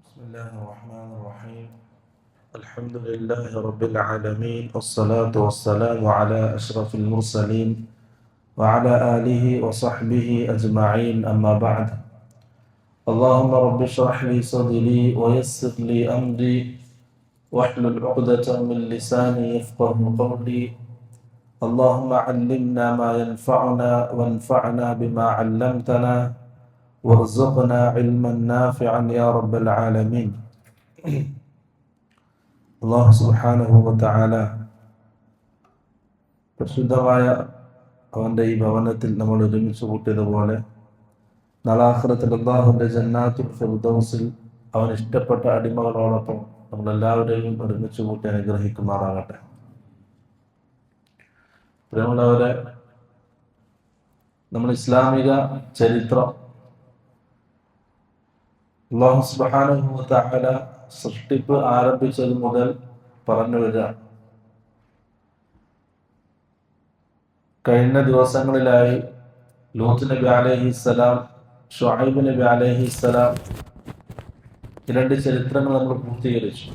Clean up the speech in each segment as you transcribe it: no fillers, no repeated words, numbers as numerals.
بسم الله الرحمن الرحيم. الحمد لله رب العالمين، والصلاة والسلام على أشرف المرسلين وعلى آله وصحبه أجمعين، أما بعد. اللهم رب اشرح لي صدري ويسر لي أمري واحلل عقدة من لساني يفقه قولي. اللهم علمنا ما ينفعنا وانفعنا بما علمتنا وارزقنا علما نافعا يا رب العالمين. അല്ലാഹു സുബ്ഹാനഹു വ തആല പരിശുദ്ധമായ അവൻ്റെ ഈ ഭവനത്തിൽ നമ്മൾ ഒരുമിച്ച് കൂട്ടിയതുപോലെ നാളെ ആഖിറത്തിൽ അല്ലാഹുവിൻ്റെ ജന്നാത്തുൽ ഫിർദൗസിൽ അവൻ ഇഷ്ടപ്പെട്ട അടിമകളോടൊപ്പം നമ്മളെല്ലാവരെയും ഒരുമിച്ച് കൂട്ടി അനുഗ്രഹിക്കുമാറാകട്ടെ. പ്രിയമുള്ളവരെ, നമ്മൾ ഇസ്ലാമിക ചരിത്രം അല്ലാഹു സുബ്ഹാനഹു വ തആല സൃഷ്ടിപ്പ് ആരംഭിച്ചത് മുതൽ പറഞ്ഞു വരിക. കഴിഞ്ഞ ദിവസങ്ങളിലായി ലൂത്ത് നബി അലൈഹിസ്സലാം, ഷുഐബ് നബി അലൈഹിസ്സലാം, ഈ രണ്ട് ചരിത്രങ്ങൾ നമ്മൾ പൂർത്തീകരിച്ചു.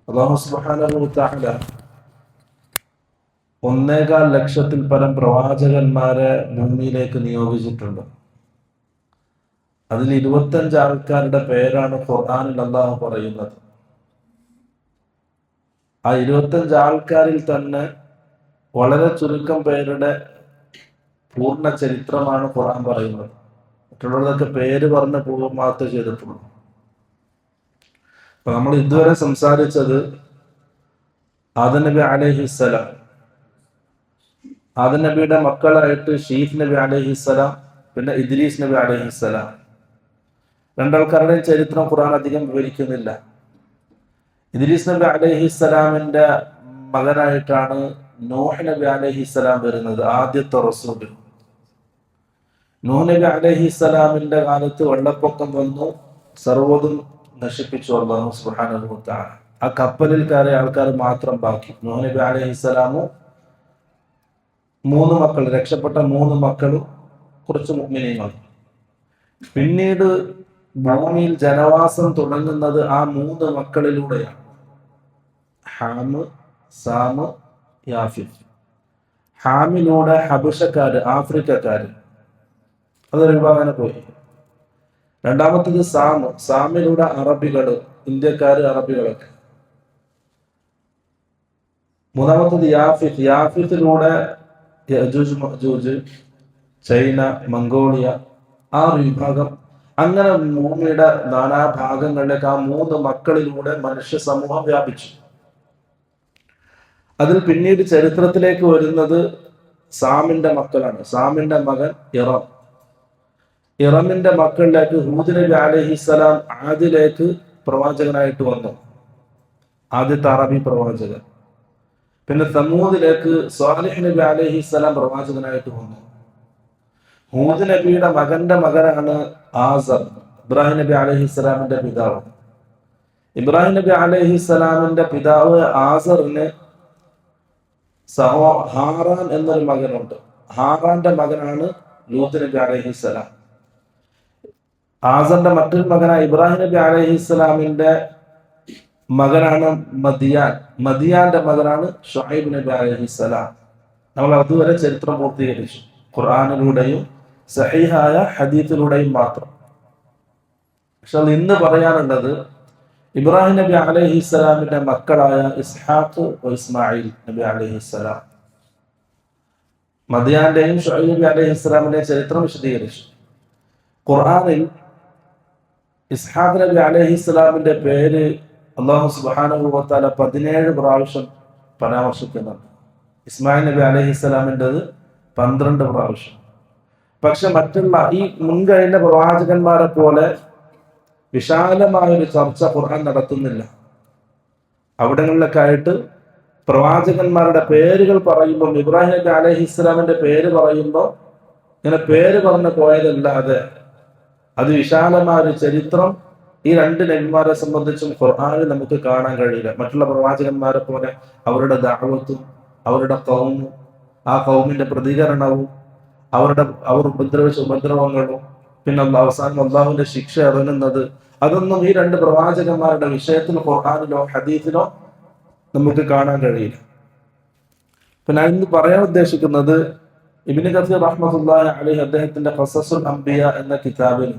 അല്ലാഹു സുബ്ഹാനഹു വ തആല 1.25 ലക്ഷത്തിൽ പരം പ്രവാചകന്മാരെ ഭൂമിയിലേക്ക് നിയോഗിച്ചിട്ടുണ്ട്. അതിൽ 25 ആൾക്കാരുടെ പേരാണ് ഖുർആനിൽ അല്ലാഹു പറയുന്നത്. ആ 25 ആൾക്കാരിൽ തന്നെ വളരെ ചുരുക്കം പേരുടെ പൂർണ്ണ ചരിത്രമാണ് ഖുർആൻ പറയുന്നത്. മറ്റുള്ളവരൊക്കെ പേര് പറഞ്ഞ് പോകുക മാത്രമേ ചെയ്തിട്ടുള്ളൂ. അപ്പൊ നമ്മൾ ഇതുവരെ സംസാരിച്ചത് ആദം നബി അലൈഹിസ്സലാം, ആദം നബിയുടെ മക്കളായിട്ട് ഷീഫ് നബി അലൈഹിസ്സലാം, പിന്നെ ഇദ്രീസ് നബി അലൈഹിസ്സലാം. രണ്ടാൾക്കാരുടെയും ചരിത്രം ഖുർആൻ അധികം വിവരിക്കുന്നില്ല. ഇദ്രീസ് നബി അലൈഹിസ്സലാമിന്റെ മകനായിട്ടാണ് നൂഹ് നബി അലൈഹിസ്സലാം വരുന്നത്, ആദ്യത്തെ റസൂൽ. നൂഹ് നബി അലൈഹിസ്സലാമിന്റെ കാലത്ത് വെള്ളപ്പൊക്കം വന്നു, സർവ്വതും നശിപ്പിച്ചു അല്ലാഹു സുബ്ഹാനഹു വ തആല. ആ കപ്പലിൽ കയറിയ ആൾക്കാർ മാത്രം ബാക്കി. നൂഹ് നബി അലൈഹിസ്സലാമും 3 മക്കൾ, രക്ഷപ്പെട്ട 3 മക്കളും കുറച്ച് മുഅ്മിനീങ്ങളും. പിന്നീട് ഭൂമിയിൽ ജനവാസം തുടങ്ങുന്നത് ആ 3 മക്കളിലൂടെയാണ്. Ham, SAM, യാഫിത്ത്. ഹാമിലൂടെ ഹബശക്കാര്, ആഫ്രിക്കക്കാര്, അതൊരു വിഭാഗം പോയി. രണ്ടാമത്തത് സാമ്, സാമിലൂടെ അറബികള്, ഇന്ത്യക്കാര്, അറബികളൊക്കെ. മൂന്നാമത്തത് യാഫിത്ത്, യാഫിത്തിലൂടെ യജൂജ് മഅജൂജ്, ചൈന, മംഗോളിയ, ആ ഒരു വിഭാഗം. അങ്ങനെ ഭൂമിയുടെ നാനാഭാഗങ്ങളിലേക്ക് ആ 3 മക്കളിലൂടെ മനുഷ്യ സമൂഹം വ്യാപിച്ചു. അതിൽ പിന്നീട് ചരിത്രത്തിലേക്ക് വരുന്നത് സാമിന്റെ മക്കളാണ്. സാമിന്റെ മകൻ ഇറം. ഇറമിന്റെ മക്കളിലേക്ക് ഹൂദ് നബി അലൈഹിസ്സലാം ആദിലേക്ക് പ്രവാചകനായിട്ട് വന്നു, ആദ്യത്തെ അറബി പ്രവാചകൻ. പിന്നെ സമൂദിലേക്ക് സ്വാലിഹ് നബി അലൈഹിസ്സലാം പ്രവാചകനായിട്ട് വന്നു. ഹൂദ് നബിയുടെ മകന്റെ മകനാണ് ആസർ, ഇബ്രാഹിം നബി അലൈഹിസ്സലാമിന്റെ പിതാവ്. ഇബ്രാഹിം നബി അലൈഹിസ്സലാമിന്റെ പിതാവ് ആസറിന് ഹാറാൻ എന്നൊരു മകനുണ്ട്. ഹാറാന്റെ മകനാണ് ലൂത്ത് നബി അലൈഹിസ്സലാം. ആസറിന്റെ മറ്റൊരു മകനായ ഇബ്രാഹിം നബി അലൈഹിസ്സലാമിന്റെ മകനാണ് മദിയാൻ. മദിയാന്റെ മകനാണ് ഷുഐബ് നബി അലൈഹിസ്സലാം. നമ്മൾ അതുവരെ ചരിത്രം പൂർത്തീകരിച്ചു, ഖുർആനിലൂടെയും സഹീഹായ ഹദീസിലൂടെയും മാത്രം. പക്ഷെ അത് ഇന്ന് പറയാനുള്ളത് ഇബ്രാഹിം നബി അലൈഹിസ്സലാമിന്റെ മക്കളായ ഇസ്ഹാഖ്, ഇസ്മായിൽ നബി അലൈഹിസ്സലാം. മദിയാന്റെയും ഷുഐബ് നബി അലൈഹിസ്സലാമിന്റെയും ചരിത്രം വിശദീകരിച്ചു. ഖുർആനിൽ ഇസ്ഹാഖ് നബി അലൈഹിസ്സലാമിന്റെ പേര് അല്ലാഹു സുബ്ഹാനഹു വ തആല 17 പ്രാവശ്യം പരാമർശിക്കുന്നുണ്ട്. ഇസ്മായിൽ നബി അലൈഹിസ്സലാമിൻ്റെത് 12 പ്രാവശ്യം. പക്ഷെ മറ്റുള്ള ഈ മുൻകഴിഞ്ഞ പ്രവാചകന്മാരെ പോലെ വിശാലമായൊരു ചർച്ച ഖുർആൻ നടത്തുന്നില്ല. അവിടങ്ങളിലൊക്കെ ആയിട്ട് പ്രവാചകന്മാരുടെ പേരുകൾ പറയുമ്പോൾ, ഇബ്രാഹിം നബി അലൈഹിസ്സലാമിന്റെ പേര് പറയുമ്പോൾ ഇങ്ങനെ പേര് പറഞ്ഞു പോയതല്ലാതെ അത് വിശാലമായ ഒരു ചരിത്രം ഈ 2 നബിമാരെ സംബന്ധിച്ചും ഖുർആനിൽ നമുക്ക് കാണാൻ കഴിയില്ല. മറ്റുള്ള പ്രവാചകന്മാരെ പോലെ അവരുടെ ദഅവത്തും അവരുടെ ഖൗമും ആ ഖൗമിന്റെ പ്രതികരണവും അവർ ഉപദ്രവിച്ച ഉപദ്രവങ്ങളും പിന്നെ അവസാനം അള്ളാഹുവിന്റെ ശിക്ഷ ഇറങ്ങുന്നത്, അതൊന്നും ഈ രണ്ട് പ്രവാചകന്മാരുടെ വിഷയത്തിൽ ഖുർആനിലോ ഹദീസിലോ നമുക്ക് കാണാൻ കഴിയില്ല. ഇപ്പൊ ഞാൻ ഇന്ന് പറയാൻ ഉദ്ദേശിക്കുന്നത്, ഇബ്നു കസീർ റഹ്മത്തുള്ളാഹി അലൈഹി അദ്ദേഹത്തിന്റെ ഖസസുൽ അംബിയ എന്ന കിതാബിൽ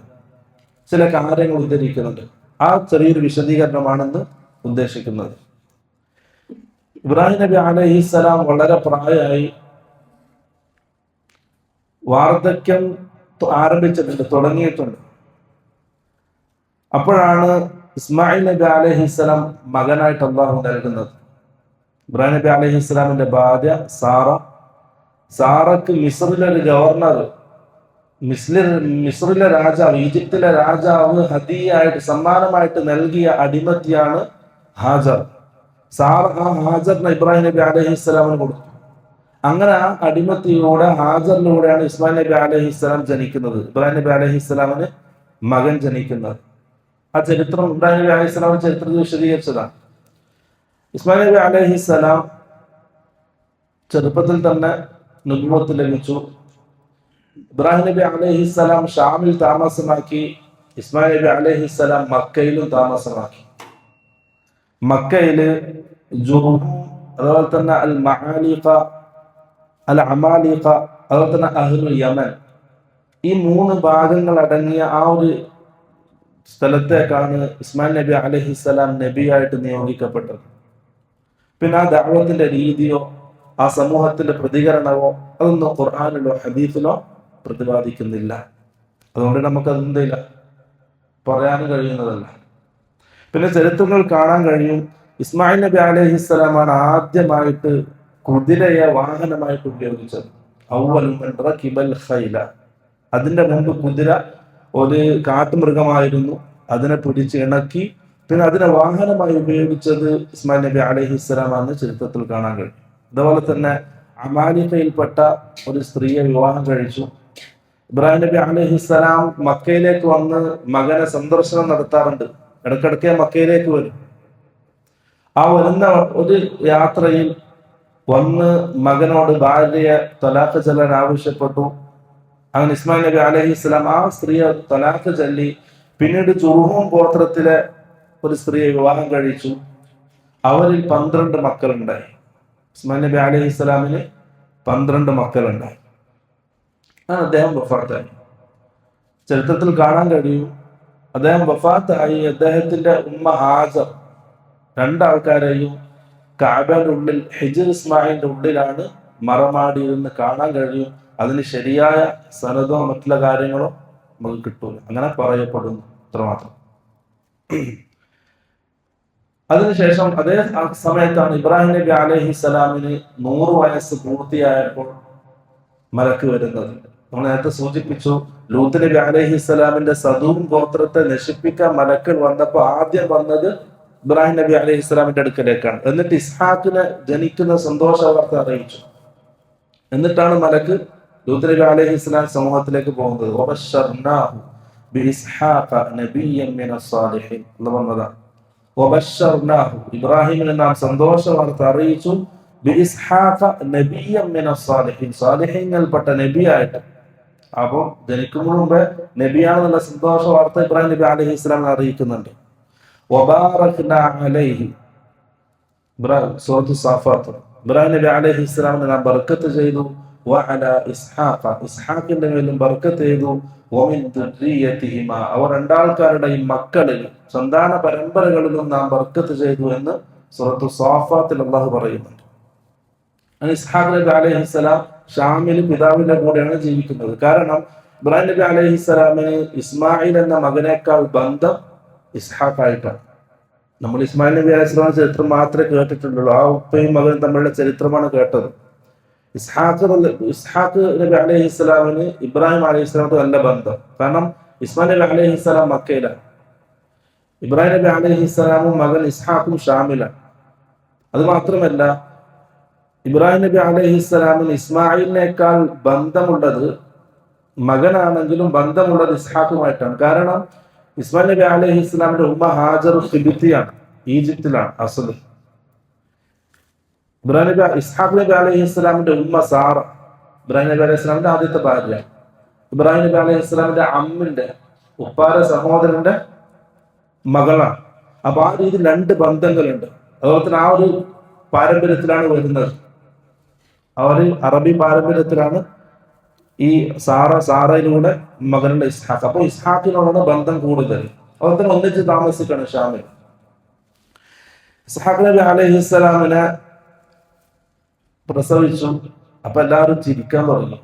ചില കാര്യങ്ങൾ ഉദ്ധരിക്കുന്നുണ്ട്. ആ ചെറിയൊരു വിശദീകരണമാണെന്ന് ഉദ്ദേശിക്കുന്നത്. ഇബ്രാഹിം നബി അലൈഹിസ്സലാം വളരെ പ്രായമായി, വാർദ്ധക്യം ആരംഭിച്ചിട്ടുണ്ട്, തുടങ്ങിയിട്ടുണ്ട്. അപ്പോഴാണ് ഇസ്മായിൽ നബി അലൈഹിസ്സലാം മകനായിട്ട് അള്ളാഹു നൽകുന്നത്. ഇബ്രാഹിം നബി അലൈഹിസ്സലാമിന്റെ ഭാര്യ സാറക്ക് മിസ്രിലെ ഒരു ഗവർണർ, മിസ്രിലെ രാജാവ്, ഈജിപ്തിലെ രാജാവ് ഹദിയായിട്ട് സമ്മാനമായിട്ട് നൽകിയ അടിമത്തിയാണ് ഹാജർ. ആ ഹാജറിനെ ഇബ്രാഹിം നബി അലൈഹിസ്സലാമിന് കൊടുത്തു. അങ്ങനെ ആ അടിമത്തിലൂടെ, ഹാജറിലൂടെയാണ് ഇസ്മായിൽ നബി അലൈഹിസ്സലാം ജനിക്കുന്നത്, ഇബ്രാഹിം നബി അലൈഹിസ്സലാമിന് മകൻ ജനിക്കുന്നത്. ആ ചരിത്രം ഇബ്രാഹിം നബി അലൈഹിസ്സലാമിന്റെ ചരിത്രത്തിൽ വിശദീകരിച്ചതാണ്. ഇസ്മായിൽ നബി അലൈഹിസ്സലാം ചെറുപ്പത്തിൽ തന്നെ നുബുവത്ത് ലഭിച്ചു. ഇബ്രാഹിം നബി അലൈഹിസ്സലാം ഷാമിൽ താമസമാക്കി, ഇസ്മായിൽ നബി അലൈഹിസ്സലാം മക്കയിലും താമസമാക്കി. മക്കയില് ജുർഹും, അതുപോലെ തന്നെ അൽ മആലിഖ, അൽ അമാലിഖ, അതുപോലെ തന്നെ അഹ്ലുൽ യമൻ, ഈ 3 ഭാഗങ്ങൾ അടങ്ങിയ ആ ഒരു സ്ഥലത്തേക്കാണ് ഇസ്മായിൽ നബി അലൈഹിസ്സലാം നബിയായിട്ട് നിയോഗിക്കപ്പെട്ടത്. പിന്നെ ആ ദഅവത്തിന്റെ രീതിയോ ആ സമൂഹത്തിന്റെ പ്രതികരണമോ അതൊന്നും ഖുർആനിലോ ഹദീസിലോ പ്രതിപാദിക്കുന്നില്ല. അതുകൊണ്ട് നമുക്കത് എന്തില്ല, പറയാനും കഴിയുന്നതല്ല. പിന്നെ ചരിത്രങ്ങൾ കാണാൻ കഴിയും, ഇസ്മായിൽ നബി അലൈഹിസ്സലാമാണ് ആദ്യമായിട്ട് കുതിരയെ വാഹനമായിട്ട് ഉപയോഗിച്ചത്. അവ്വലു മൻ റകിബൽ ഖൈല. അതിന്റെ മുമ്പ് കുതിര ഒരു കാട്ടുമൃഗമായിരുന്നു, അതിനെ പിടിച്ച് ഇണക്കി പിന്നെ അതിനെ വാഹനമായി ഉപയോഗിച്ചത് ഇസ്മായിൽ നബി അലൈഹിസ്സലാമാണെന്ന് ചരിത്രത്തിൽ കാണാൻ കഴിയും. അതുപോലെ തന്നെ അമാലിഖയിൽപ്പെട്ട ഒരു സ്ത്രീയെ വിവാഹം കഴിച്ചു. ഇബ്രാഹിം നബി അലൈഹിസ്സലാം മക്കയിലേക്ക് വന്ന് മകനെ സന്ദർശനം നടത്താറുണ്ട്, ഇടക്കിടക്ക് മക്കയിലേക്ക് വരും. ആ വരുന്ന ഒരു യാത്രയിൽ വന്ന് മകനോട് ഭാര്യയെ തലാഖ് ചൊല്ലാൻ ആവശ്യപ്പെട്ടു. അങ്ങനെ ഇസ്മായിൽ നബി അലൈഹിസ്സലാം ആ സ്ത്രീയെ തലാഖ് ചൊല്ലി. പിന്നീട് ജുർഹും ഗോത്രത്തിലെ ഒരു സ്ത്രീയെ വിവാഹം കഴിച്ചു. അവരിൽ 12 മക്കളുണ്ടായി. ഇസ്മായിൽ നബി അലൈഹിസ്സലാമിന് 12 മക്കളുണ്ടായി. അദ്ദേഹം വഫാത്തായി. ചരിത്രത്തിൽ കാണാൻ കഴിയും, അദ്ദേഹം വഫാത്തായി. അദ്ദേഹത്തിന്റെ ഉമ്മ ഹാജർ 2 ആൾക്കാരെയും കഅബയുടെ ഉള്ളിൽ, ഹിജ്ർ ഇസ്മായിലിന്റെ ഉള്ളിലാണ് മറമാടിയിരുന്ന് കാണാൻ കഴിയും. അതിന് ശരിയായ സനദോ മറ്റുള്ള കാര്യങ്ങളോ നമുക്ക് കിട്ടൂല, അങ്ങനെ പറയപ്പെടുന്നു, അത്രമാത്രം. അതിനുശേഷം അതേ സമയത്താണ് ഇബ്രാഹിം നബി അലൈഹിസ്സലാമിന് 100 വയസ്സ് പൂർത്തിയായപ്പോൾ മലക്ക് വരുന്നത്. നമ്മൾ നേരത്തെ സൂചിപ്പിച്ചു, ലൂത്ത് നബി അലൈഹിസ്സലാമിന്റെ സദൂം ഗോത്രത്തെ നശിപ്പിക്കാൻ മലക്കൾ വന്നപ്പോൾ ആദ്യം വന്നത് ഇബ്രാഹിം നബി അലൈഹിസ്സലാമിന്റെ അടുക്കലേക്കാണ്. എന്നിട്ട് ഇസ്ഹാഖിനെ ജനിക്കുന്ന സന്തോഷ വാർത്ത അറിയിച്ചു. എന്നിട്ടാണ് മലക്ക് ലൂത്ത് നബി അലൈഹിസ്സലാം സമൂഹത്തിലേക്ക് പോകുന്നത്. വബശ്ശർനാഹു ബിഇസ്ഹാഖ നബിയ്യൻ മിനസ് സാലിഹീൻ എന്ന് പറഞ്ഞതാണ്. വബശ്ശർനാഹു, ഇബ്രാഹിമിനെ നാം സന്തോഷ വാർത്ത അറിയിച്ചു. ബിഇസ്ഹാഖ നബിയ്യൻ മിനസ് സാലിഹീൻ, സാലിഹീങ്ങളിൽപ്പെട്ട നബിയായിട്ട്. അപ്പോൾ ജനിക്കുന്നതിന് മുമ്പേ നബിയാണെന്നുള്ള സന്തോഷ വാർത്ത ഇബ്രാഹിം നബി അലൈഹിസ്സലാം അറിയിക്കുന്നുണ്ട്. വബാറക്നാ അലൈഹി, സൂറത്തുൽ സാഫാത്ത്, ഇബ്രാഹിം നബി അലൈഹിസ്സലാമിനെ നാം ബർക്കത്ത് ചെയ്തു. വഅലാ ഇസ്ഹാഖ, ഇസ്ഹാഖിന്റെ മേലും ബർക്കത്ത് ചെയ്തു. വമിൻ ദുർരിയതിഹിമാ, അവർ 2 ആൾക്കാരുടെയും മക്കളിൽ, സന്താന പരമ്പരകളിലും നാം ബർക്കത്ത് ചെയ്തു എന്ന് സൂറത്തുൽ സാഫാത്തിൽ അല്ലാഹു പറയുന്നുണ്ട്. ഇസ്ഹാഖ് നബി അലൈഹിസ്സലാം ഷാമിൽ പിതാവിന്റെ കൂടെയാണ് ജീവിക്കുന്നത്. കാരണം ഇബ്രാഹിം നബി അലൈഹിസ്സലാമിന് ഇസ്മായിൽ എന്ന മകനേക്കാൾ ബന്ധം ഇസ്ഹാഖ് ആയിട്ടാണ്. നമ്മൾ ഇസ്മായിൽ നബി അലൈഹിസ്സലാം ചരിത്രം മാത്രമേ കേട്ടിട്ടുള്ളൂ, ആ ഉപ്പയും മകനും തമ്മിലുള്ള ചരിത്രമാണ് കേട്ടത്. ഇസ്ഹാഖ് നബി അലൈഹിസ്സലാമിന് ഇബ്രാഹിം അലൈഹിസ്സലാമത്ത് നല്ല ബന്ധം. കാരണം ഇസ്മായിൽ നബി അലൈഹിസ്സലാം മക്കയിലാണ്, ഇബ്രാഹിം നബി അലൈഹിസ്സലാമും മകൻ ഇസ്ഹാഖും ഷാമിലാണ്. അത് മാത്രമല്ല, ഇബ്രാഹിം നബി അലൈഹിസ്സലാമിന് ഇസ്മായിലിനേക്കാൾ ബന്ധമുള്ളത്, മകനാണെങ്കിലും ബന്ധമുള്ളത് ഇസ്ഹാഖുമായിട്ടാണ്. കാരണം ഇസ്മായിൽ നബി അലൈഹിസ്സലാമിന്റെ ഉമ്മ ഹാജർ ഖിബ്തിയാണ്, ഈജിപ്തിലാണ് അസല്. ഇസ്ഹാഖ് നബി അലൈഹിസ്സലാമിന്റെ ഉമ്മ സാറ, ഇബ്രാഹിം നബി അലൈഹിസ്സലാമിന്റെ ആദ്യത്തെ ഭാര്യ. ഇബ്രാഹിം നബി അലൈഹി ഇസ്ലാമിന്റെ അമ്മിന്റെ ഉപ്പാര സഹോദരന്റെ മകളാണ്. അപ്പൊ ആ രീതിയിൽ രണ്ട് ബന്ധങ്ങളുണ്ട്. അതുപോലെ തന്നെ ആ ഒരു പാരമ്പര്യത്തിലാണ് വരുന്നത്. ആ ഒരു അറബി പാരമ്പര്യത്തിലാണ് ഈ സാറയിലൂടെ മകനുടെ ഇസ്ഹാഖ്. അപ്പൊ ഇസ്ഹാഖിനോടാണ് ബന്ധം കൂടുതൽ. അതുപോലെ തന്നെ ഒന്നിച്ച് താമസിക്കണം ഷാമിൽ. ഇസ്ഹാഖ് നബി അലൈഹിസ്സലാമിനെ പ്രസവിച്ചു. അപ്പൊ എല്ലാവരും ചിരിക്കാൻ തുടങ്ങി.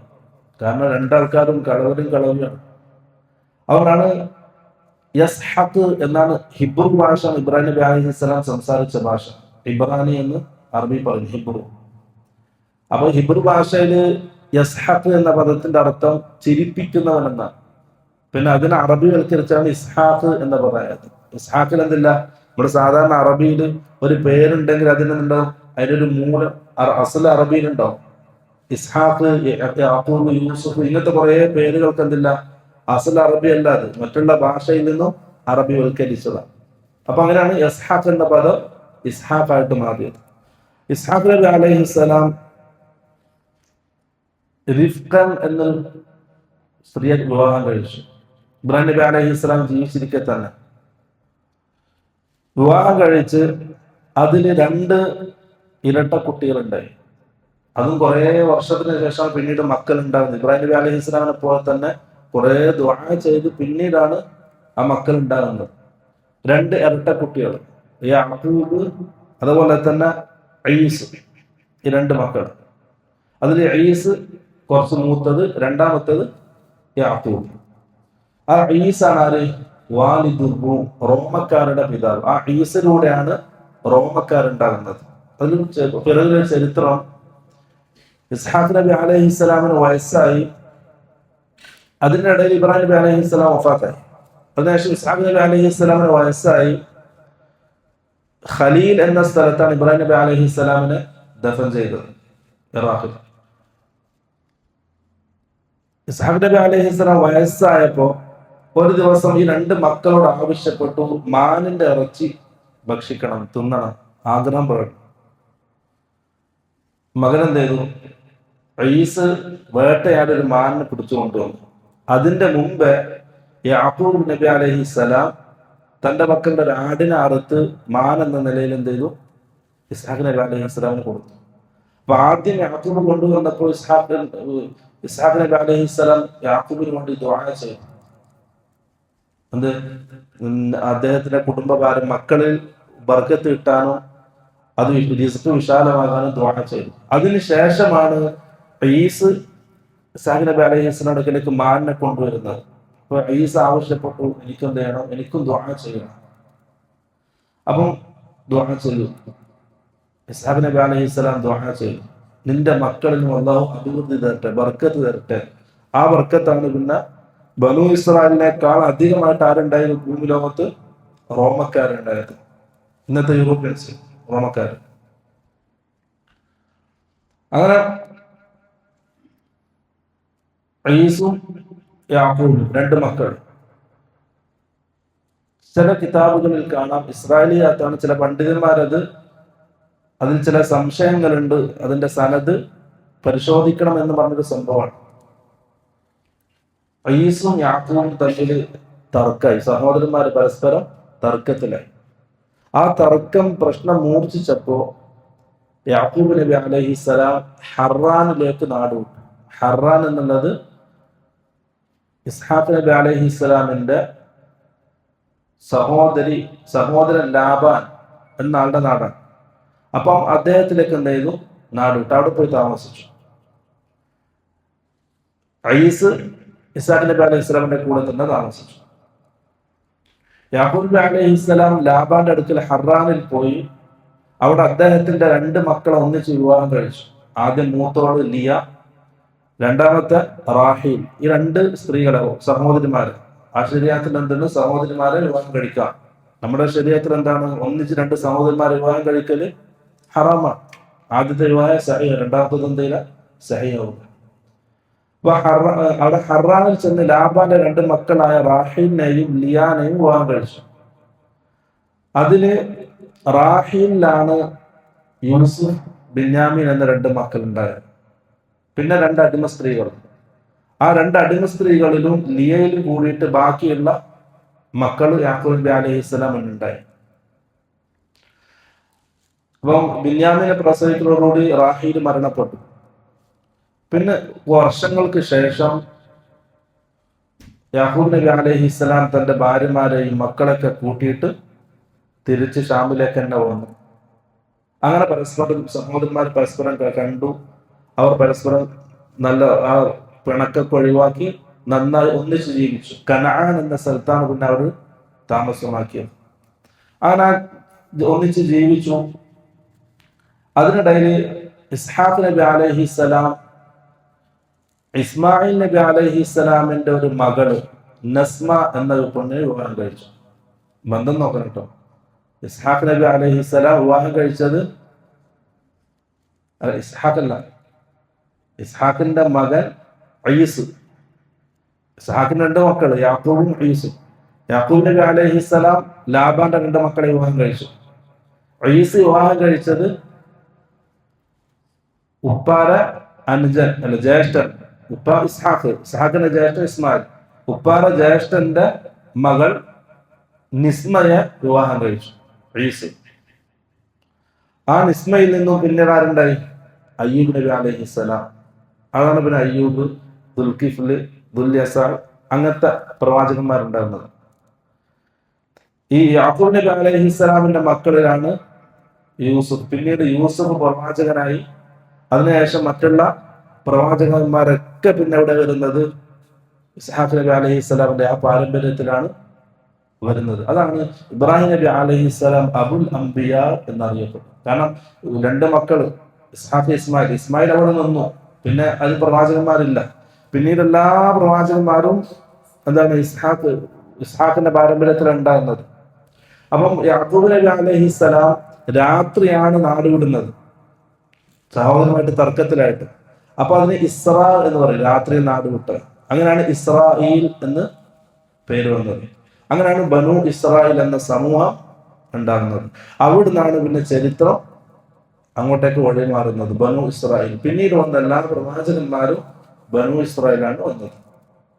കാരണം രണ്ടാൾക്കാരും കളവിയാണ്. അതുകൊണ്ടാണ് യസ്ഹഖ് എന്നാണ് ഹിബ്രു ഭാഷ. ഇബ്രാഹിം നബി അലൈഹിസ്സലാം സംസാരിച്ച ഭാഷ ഇബ്രാനി എന്ന് അറബി പറയും, ഹിബ്രു. അപ്പൊ ഹിബ്രു ഭാഷയില് യസ്ഹഖ് എന്ന പദത്തിന്റെ അർത്ഥം ചിരിപ്പിക്കുന്നവൻ എന്നാണ്. പിന്നെ അതിനെ അറബിവൽക്കരിച്ചാണ് ഇസ്ഹാഖ് എന്ന് പറയുന്നത്. ഇസ്ഹാഖിൽ എന്തില്ല, നമ്മുടെ സാധാരണ അറബിയിൽ ഒരു പേരുണ്ടെങ്കിൽ അതിനെന്തുണ്ടാവും, അതിനൊരു മൂലം അസൽ അറബിയിലുണ്ടാവും. ഇസ്ഹാഖ്, യാക്കൂബ്, യൂസുഫ്, ഇങ്ങനത്തെ കുറെ പേരുകൾക്ക് എന്തില്ല, അസൽ അറബി അല്ല, അത് മറ്റുള്ള ഭാഷയിൽ നിന്നും അറബിവൽക്കരിച്ചതാണ്. അപ്പൊ അങ്ങനെയാണ് ഇസ്ഹാഖ് എന്ന പദം ഇസ്ഹാഖ് ആയിട്ട് മാറിയത്. ഇസ്ഹാഖ് നബി അലൈഹിസ്സലാം റിഫ്കൻ എന്ന സ്ത്രീയെ വിവാഹം കഴിച്ചു. ഇബ്രാഹിം നബി അലൈഹിസ്സലാം ജീവിച്ചിരിക്കെ തന്നെ വിവാഹം കഴിച്ച് അതിന് 2 ഇരട്ട കുട്ടികളുണ്ടായി. അതും കുറെ വർഷത്തിന് ശേഷം പിന്നീട് മക്കൾ ഉണ്ടാകുന്നത്. ഇബ്രാഹിം നബി അലൈഹിസ്സലാമിനെ പോലെ തന്നെ കുറെ ദുആ ചെയ്ത് പിന്നീടാണ് ആ മക്കൾ ഉണ്ടാകുന്നത്. 2 ഇരട്ട കുട്ടികൾ, യാക്കൂബ് അതുപോലെ തന്നെ ഈസ്, ഈ 2 മക്കൾ. അതിൽ ഈസ് കുറച്ച് മൂത്തത്, രണ്ടാമത്തത് യാക്കൂബ്. ആ ഈസാണ് ആര്, വാലിദുർ റൂം, റോമക്കാരുടെ പിതാവ്. ആ ഈസിലൂടെയാണ് റോമക്കാരുണ്ടാകുന്നത്. അതിൽ പിറകിലെ ചരിത്രം, ഇസ്ഹാഖ് നബി അലൈഹിസ്സലാമിന് വയസ്സായി. അതിൻ്റെ ഇടയിൽ ഇബ്രാഹിം നബി അലൈഹിസ്സലാം വഫാത്തായി. അതിനുശേഷം ഇസ്ഹാഖ് നബി അലൈഹിസ്സലാമിന് വയസ്സായി. ഖലീൽ എന്ന സ്ഥലത്താണ് ഇബ്രാഹിം നബി അലൈഹിസ്സലാമിനെ ദഫൻ ചെയ്തത്, ഇറാഖിൽ. ഇസ്ഹാഖ് നബി അലൈഹിസ്സലാം വയസ്സായപ്പോ ഒരു ദിവസം ഈ 2 മക്കളോട് ആവശ്യപ്പെട്ടു, മാനിന്റെ ഇറച്ചി ഭക്ഷിക്കണം, തിന്നണം, ആഗ്രഹം പറഞ്ഞു. മകൻ എന്ത് ചെയ്തു, ഈസ് വേട്ടയാടി ഒരു മാനിനെ പിടിച്ചു കൊണ്ടുവന്നു. അതിന്റെ മുമ്പ് യാക്കൂബ് നബി അലൈഹിസ്സലാം തന്റെ മക്കളുടെ ഒരു ആടിനെ അറുത്ത് മാൻ എന്ന നിലയിൽ എന്ത് ചെയ്തു, ഇസ്ഹാഖ് നബി അലൈഹിസ്സലാമിന് കൊടുത്തു. അപ്പൊ ആദ്യം യാക്കൂബ് കൊണ്ടുവന്നപ്പോൾ ഇസ്ഹാഖ് നബി അലൈഹിസ്സലാം യാക്കൂബിന് വേണ്ടി ദുആ ചെയ്തു. എന്ത്, അദ്ദേഹത്തിന്റെ കുടുംബഭാരം, മക്കളിൽ ബർക്കത്ത് കിട്ടാനോ അത് റിസ്ക് വിശാലമാകാനും ദുആ ചെയ്തു. അതിനുശേഷമാണ് ഈസ് ഇസ്ഹാഖ് നബി അലൈഹിസ്സലാമിന്റെ അടുക്കലേക്ക് മാനിനെ കൊണ്ടുവരുന്നത്. അപ്പൊ ഈസ് ആവശ്യപ്പെട്ടു, എനിക്കെന്ത് ചെയ്യണം, എനിക്കും ദുആ ചെയ്യണം. അപ്പം ദുആ ചെയ്തു. ഇസ്ഹാഖ് നബി അലൈഹിസ്സലാം ദുആ ചെയ്തു, നിന്റെ മക്കളിൽ അല്ലാഹു അഭിവൃദ്ധി തരട്ടെ, ബർക്കത്ത് തരട്ടെ. ആ ബർക്കത്താണ് പിന്നെ ബനു ഇസ്രായേലിനേക്കാൾ അധികമായിട്ട് ആരുണ്ടായത് ഭൂമി ലോകത്ത്, റോമക്കാരുണ്ടായത്. ഇന്നത്തെ യൂറോപ്യൻസ്, റോമക്കാർ. അങ്ങനെ ഈസും യാക്കൂബും 2 മക്കൾ. ചില കിതാബുകളിൽ കാണാം, ഇസ്രായേലിയാത്താണ്, ചില പണ്ഡിതന്മാരത് അതിൽ ചില സംശയങ്ങളുണ്ട്, അതിന്റെ സനത് പരിശോധിക്കണം എന്ന് പറഞ്ഞൊരു സംഭവമാണ്. ഈസും യാക്കൂബും തമ്മിൽ തർക്കമായി, സഹോദരന്മാര് പരസ്പരം തർക്കത്തിലായി. ആ തർക്കം പ്രശ്നം മൂർച്ഛിച്ചപ്പോ യാക്കൂബ് നബി അലൈഹിസ്സലാം ഹറാനിലേക്ക് നാടുവിട്ടു. ഹറാൻ എന്നുള്ളത് ഇസ്ഹാഖ് നബി അലൈഹിസ്സലാമിന്റെ സഹോദരൻ ലാബാൻ എന്ന ആളുടെ നാടാണ്. അപ്പം അദ്ദേഹത്തിലേക്ക് എന്ത് ചെയ്തു, നാടുവിട്ടു, അവിടെ പോയി താമസിച്ചു. ഈസ് ഇസ്ഹാഖ് നബി അലൈഹി സ്വലാമിന്റെ കൂടെ തന്നെ താമസിച്ചു. യാക്കൂബ് നബി അലൈഹിസ്സലാം ലാബാന്റെ അടുക്കൽ ഹറാനിൽ പോയി. അവിടെ അദ്ദേഹത്തിന്റെ 2 മക്കളെ ഒന്നിച്ച് വിവാഹം കഴിച്ചു. ആദ്യം മൂത്തോട് ലിയ, രണ്ടാമത്തെ റാഹീൽ. ഈ 2 സ്ത്രീകളെ, സഹോദരിമാര്. ആ ശരീഅത്തിൽ എന്താണ്, സഹോദരിമാരെ വിവാഹം കഴിക്കാം. നമ്മുടെ ശരീഅത്തിൽ എന്താണ്, ഒന്നിച്ച് 2 സഹോദരിമാരെ വിവാഹം കഴിക്കല് ഹറാമാണ്. ആദ്യത്തെ വിവാഹം സഹീഹ്, രണ്ടാമത്തത് എന്തില്ല, സഹീഹ്. അപ്പൊ അവിടെ ഹറാനിൽ ചെന്ന് ലാബാന്റെ 2 മക്കളായ റാഹീലിനെയും ലിയാനെയും വിവാഹം കഴിച്ചു. അതില് റാഹീലിലാണ് യൂസുഫ്, ബിന്യാമീൻ എന്ന 2 മക്കൾ ഉണ്ടായത്. പിന്നെ 2 അടിമ സ്ത്രീകൾ. ആ രണ്ട് അടിമ സ്ത്രീകളിലും ലിയയിലും കൂടിയിട്ട് ബാക്കിയുള്ള മക്കൾ യാക്കൂബ് നബി അലൈഹിസ്സലാം ഉണ്ടായി. അപ്പം ബിന്യാമിനെ പ്രസവിക്കുന്നതോടുകൂടി റാഹീൽ മരണപ്പെട്ടു. പിന്നെ വർഷങ്ങൾക്ക് ശേഷം യാക്കൂബ് നബി അലൈഹിസ്സലാം തന്റെ ഭാര്യമാരെയും മക്കളൊക്കെ കൂട്ടിയിട്ട് തിരിച്ച് ഷാമിലേക്ക് തന്നെ വന്നു. അങ്ങനെ പരസ്പരം സഹോദരന്മാർ പരസ്പരം കണ്ടു. അവർ പരസ്പരം നല്ല ആ പിണക്കൊക്കെ ഒഴിവാക്കി നന്നായി ഒന്നിച്ച് ജീവിച്ചു. കനആൻ എന്ന സ്ഥലത്താണ് പിന്നെ അവർ താമസമാക്കിയത്. അങ്ങനെ ഒന്നിച്ച് ജീവിച്ചു. അതിനിടയിൽ ഇസ്ഹാഖ് നബി അലൈഹിസ്സലാം ഇസ്മായിൽ നബി അലൈഹിസ്സലാമിന്റെ ഒരു മകള് നസ്മ എന്ന പെണ്ണിനെ വിവാഹം കഴിച്ചു. ബന്ധം നോക്കണം കേട്ടോ. ഇസ്ഹാഖ് നബി അലൈഹിസ്സലാം വിവാഹം കഴിച്ചത് ഇസ്ഹാഖല്ല, ഇസ്ഹാഖിന്റെ മകൻ ഈസ്. ഇസ്ഹാഖിന്റെ രണ്ട് മക്കള് യാക്കൂബും ഈസും. യാക്കൂബ് നബി അലൈഹിസ്സലാം ലാബാന്റെ രണ്ട് മക്കളെ വിവാഹം കഴിച്ചു. ഈസ് വിവാഹം കഴിച്ചത് ഉപ്പാര അനുജൻ അല്ല ജ്യേഷ്ഠൻ, ഉപ്പ ഇസ്ഹാഖ്, ഇസ്ഹാഖിന്റെ ജ്യേഷ്ഠൻ ഇസ്മായിൽ, ഉപ്പാര ജ്യേഷ്ഠന്റെ മകൾ നിസ്മയെ വിവാഹം കഴിച്ചു ഈസ്. ആ നിസ്മയിൽ നിന്നും പിന്നീട് ആരുണ്ടായി? അയ്യൂബ് നബി അലൈഹിസ്സലാം. അതാണ് പിന്നെ അയ്യൂബ്, ദുൽകിഫ്ല്, ദുൽയസാർ അങ്ങനത്തെ പ്രവാചകന്മാരുണ്ടാകുന്നത്. ഈ യാക്കൂബ് നബി അലൈഹിസ്സലാമിന്റെ മക്കളിലാണ് യൂസുഫ്. പിന്നീട് യൂസുഫ് പ്രവാചകനായി. അതിനുശേഷം മറ്റുള്ള പ്രവാചകന്മാരൊക്കെ പിന്നെ ഇവിടെ വരുന്നത് ഇസ്ഹാഖ് നബി അലൈഹിസ്സലാമിന്റെ ആ പാരമ്പര്യത്തിലാണ് വരുന്നത്. അതാണ് ഇബ്രാഹിം നബി അലൈഹിസ്സലാം അബുൽ അംബിയ എന്നറിയപ്പെട്ടു. കാരണം രണ്ട് മക്കള് ഇസ്ഹാഖ് ഇസ്മായിൽ. ഇസ്മായിൽ അവിടെ നിന്നു, പിന്നെ അത് പ്രവാചകന്മാരില്ല. പിന്നീട് എല്ലാ പ്രവാചകന്മാരും എന്താണ് ഇസ്ഹാഖിന്റെ പാരമ്പര്യത്തിലാണ് ഉണ്ടാകുന്നത്. അപ്പം യാക്കൂബ് നബി അലൈഹിസ്സലാം രാത്രിയാണ് നാട് വിടുന്നത്, സഹോദരമായിട്ട് തർക്കത്തിലായിട്ട്. അപ്പൊ അതിന് ഇസ്രാ എന്ന് പറയും, രാത്രി നാട് വിട്ട്. അങ്ങനെയാണ് ഇസ്രായേൽ എന്ന് പേര് വന്നത്. അങ്ങനെയാണ് ബനു ഇസ്രായേൽ എന്ന സമൂഹം ഉണ്ടാകുന്നത്. അവിടുന്നാണ് പിന്നെ ചരിത്രം അങ്ങോട്ടേക്ക് വഴി മാറുന്നത്, ബനു ഇസ്രായേൽ. പിന്നീട് വന്ന എല്ലാ പ്രവാചകന്മാരും ബനു ഇസ്രായേലാണ് വന്നത്.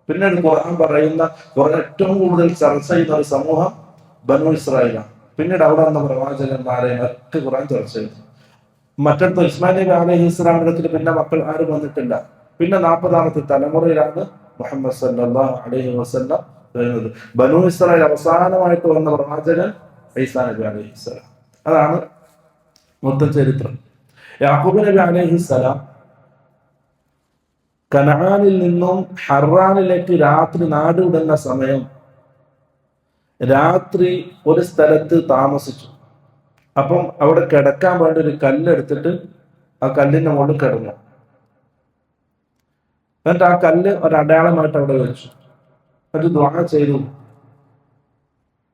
പിന്നീട് ഖുർആൻ പറയുന്ന ഏറ്റവും കൂടുതൽ ചർച്ച ചെയ്യുന്ന ഒരു സമൂഹം ബനു ഇസ്രായേലാണ്. പിന്നീട് അവിടെ വന്ന പ്രവാചകന്മാരെ ഒക്കെ ഖുർആൻ ചർച്ച ചെയ്തു. മറ്റിടത്ത് ഇസ്മായിൽ നബി അലൈഹിസ്സലാമിന്റെ അടുത്ത് പിന്നെ മക്കൾ ആരും വന്നിട്ടില്ല. പിന്നെ 40ാമത്തെ തലമുറയിലാണ് മുഹമ്മദ് സല്ലല്ലാഹു അലൈഹി വസല്ലം വരുന്നത്. ബനു ഇസ്രായേൽ അവസാനമായിട്ട് വന്ന പ്രവാചകൻ ഈസാ നബി അലൈഹിസ്സലാം. അതാണ് മൊത്തം ചരിത്രം. യാക്കൂബ് നബി അലൈഹിസ്സലാം കനആനിൽ നിന്നും ഹറാനിലേക്ക് രാത്രി നാടുവിടുന്ന സമയം രാത്രി ഒരു സ്ഥലത്ത് താമസിച്ചു. അപ്പം അവിടെ കിടക്കാൻ വേണ്ടി ഒരു കല്ലെടുത്തിട്ട് ആ കല്ലിന്റെ മുകളിൽ കിടന്നു. എന്നിട്ട് ആ കല്ല് ഒരു അടയാളമായിട്ട് അവിടെ വെച്ചു. ഒരു ദുആ ചെയ്തു,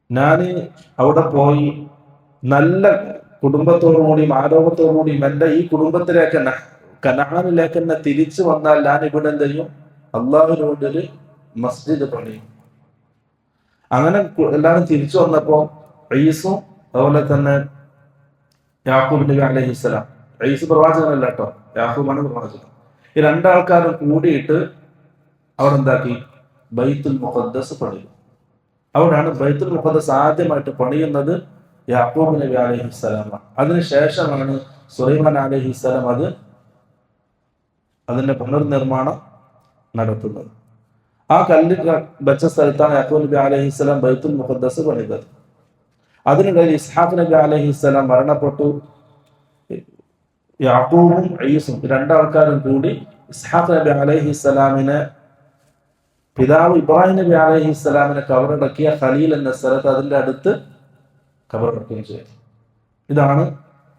ഞാൻ അവിടെ പോയി നല്ല കുടുംബത്തോടുകൂടിയും ആരോഗ്യത്തോടുകൂടിയും എൻ്റെ ഈ കുടുംബത്തിലേക്ക് തന്നെ കനആനിലേക്ക് തന്നെ തിരിച്ചു വന്നാൽ ഞാൻ ഇവിടെ എന്ത് ചെയ്യും? അള്ളാഹുവിനോടൊരു മസ്ജിദ് പണിയും. അങ്ങനെ എല്ലാവരും തിരിച്ചു വന്നപ്പോ ഈസും അതുപോലെ തന്നെ യാക്കൂബ് നബി അലൈഹിസ്സലാം, ഈസ് പ്രവാചകനല്ല കേട്ടോ, യാക്കൂബാണ് പ്രവാചകൻ. ഈ രണ്ടാൾക്കാരും കൂടിയിട്ട് അവിടെ എന്താക്കി? ബൈത്തുൽ മുഖദ്ദസ് പണിയും. അവിടെയാണ് ബൈത്തുൽ മുഖദ്ദസ് ആദ്യമായിട്ട് പണിയുന്നത് യാക്കൂബ് നബി അലൈഹിസ്സലാമാണ്. അതിനുശേഷമാണ് സുലൈമാൻ അലൈഹിസ്സലാം അതിന്റെ പുനർനിർമ്മാണം നടത്തുന്നത്. ആ കല്ല് വെച്ച സ്ഥലത്താണ് യാക്കൂബ് നബി അലൈഹിസ്സലാം ബൈത്തുൽ മുഖദ്ദസ് പണിതത്. അതിനിടയിൽ ഇസ്ഹാഖ് നബി അലൈഹിസ്സലാം മരണപ്പെട്ടു. യാക്കൂബും ഈസും രണ്ടാൾക്കാരും കൂടി ഇസ്ഹാഖ് നബി അലൈഹിസ്സലാമിനെ, പിതാവ് ഇബ്രാഹിം നബി അലൈഹിസ്സലാമിനെ കബറടക്കിയ ഖലീൽ എന്ന സ്ഥലത്ത് അതിന്റെ അടുത്ത് കബറടക്കുകയും ചെയ്തു. ഇതാണ്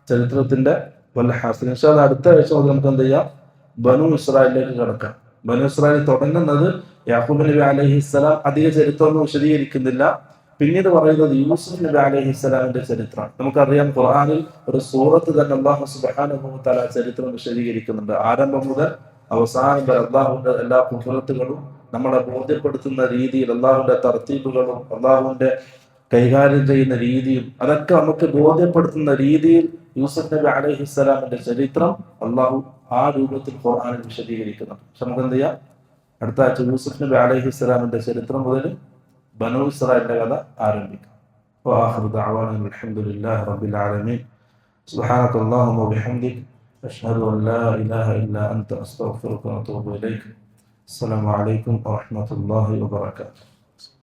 ചരിത്രത്തിന്റെ വല്ല ഹാസ്യം. അടുത്ത ആഴ്ച മുതൽ നമുക്ക് എന്ത് ചെയ്യാം? ബനു ഇസ്രായേലിലേക്ക് കിടക്കാം. ബനു ഇസ്രായേൽ തുടങ്ങുന്നത് യാക്കൂബ് നബി അലൈഹിസ്സലാം. അധിക ചരിത്രമൊന്നും വിശദീകരിക്കുന്നില്ല. പിന്നീട് പറയുന്നത് യൂസുഫ് നബി അലൈഹിസ്സലാമിന്റെ ചരിത്രമാണ്. നമുക്കറിയാം ഖുർആനിൽ ഒരു സൂറത്ത് തന്നെ അല്ലാഹു സുബ്ഹാനഹു വ തആല ചരിത്രം വിശദീകരിക്കുന്നുണ്ട്. ആരംഭം മുതൽ അവസാനം വരെ അല്ലാഹുവിന്റെ എല്ലാ കുഫറത്തുകളും നമ്മളെ ബോധ്യപ്പെടുത്തുന്ന രീതിയിൽ, അല്ലാഹുവിന്റെ തർത്തീബുകളും അല്ലാഹുവിന്റെ കൈകാര്യം ചെയ്യുന്ന രീതിയും അതൊക്കെ നമുക്ക് ബോധ്യപ്പെടുത്തുന്ന രീതിയിൽ യൂസുഫ് നബി അലൈഹിസ്സലാമിന്റെ ചരിത്രം അല്ലാഹു ആ രൂപത്തിൽ ഖുർആനിൽ വിശദീകരിക്കുന്നുണ്ട്. പക്ഷെ നമുക്ക് എന്ത് ചെയ്യാം? അടുത്ത ആഴ്ച യൂസുഫ് നബി അലൈഹിസ്സലാമിൻ്റെ ചരിത്രം മുതൽ ബനു ഇസ്രായേലിൻ്റെ കഥ ആരംഭിക്കാം. وآخر دعوانا الحمد لله رب العالمين. سبحانك اللهم وبحمدك أشهد أن لا إله إلا أنت أستغفرك وأتوب إليك. السلام عليكم ورحمة الله وبركاته.